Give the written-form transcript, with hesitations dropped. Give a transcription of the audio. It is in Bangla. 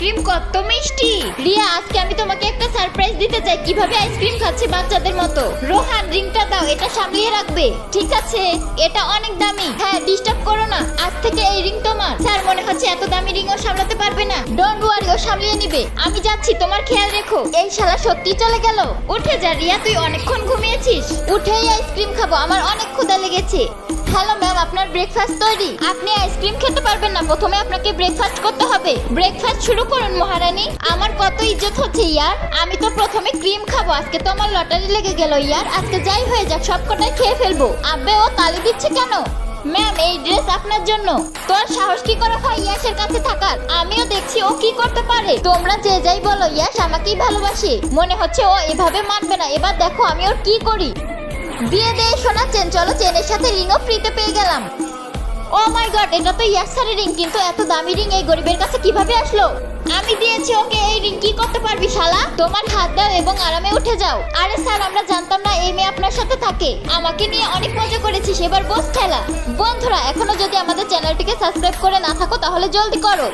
আইসক্রিম কত মিষ্টি। রিয়া, আজকে আমি তোমাকে একটা সারপ্রাইজ দিতে চাই, কিভাবে আইসক্রিম খাচ্ছে বাচ্চাদের মতো। রোহান, রিংটা দাও, এটা সামলিয়ে রাখবে। ঠিক আছে, এটা অনেক দামি। হ্যাঁ, ডিস্টার্ব করো না, আজ থেকে এই রিং তোমার। স্যার, মনে হচ্ছে এত দামি রিং ও সামলাতে পারবে না। ডোন্ট ওয়ারি, ও সামলিয়ে নিবে। আমি যাচ্ছি, তোমার খেয়াল রেখো। এই শালা সত্যি চলে গেল। উঠে যা রিয়া, তুই অনেকক্ষণ ঘুমিয়েছিস। উঠেই আইসক্রিম খাবো, আমার অনেক ক্ষুধা লেগেছে। হ্যালো ম্যাম, আপনার ব্রেকফাস্ট তৈরি। আপনি আইসক্রিম খেতে পারবেন না, প্রথমে আপনাকে ব্রেকফাস্ট করতে হবে। ব্রেকফাস্ট শুরু করুন মহারানী। আমার কত ইজ্জত হচ্ছে ইয়ার। আমি তো প্রথমে ক্রিম খাবো, আজকে তো আমার লটারি লেগে গেল ইয়ার। আজকে যাই হয়ে যাক, সবকটাই খেয়ে ফেলবো। আব্বে, ও তালি দিচ্ছে কেন? ম্যাম, এই ড্রেস আপনার জন্য। তোর সাহস কি করে হয় ইয়াসের কাছে থাকার? আমিও দেখছি ও কি করতে পারে। তোমরা যে যাই বলো, ইয়াস আমাকেই ভালোবাসে। মনে হচ্ছে ও এভাবে মানবে না। এবার দেখো আমি ওর কি করি। দিয়ে দে সোনা চেন, চলো চেনের সাথে রিংও ফ্রিতে পেয়ে গেলাম। ও মাই গড, এটা তো ইয়াসারের রিং, কিন্তু এত দামি রিং এই গরিবের কাছে কিভাবে আসলো? আমি দিয়েছি ওকে এই রিং, কি করতে পারবি শালা? তোমার হাত দাও এবং আরামে উঠে যাও। আরে স্যার, আমরা জানতাম না এই মেয়ে আপনার সাথে থাকে। আমাকে নিয়ে অনেক মজা করেছিস, এবার বস খেলা। বন্ধুরা, এখনো যদি আমাদের চ্যানেলটিকে সাবস্ক্রাইব করে না থাকো তাহলে জলদি করো।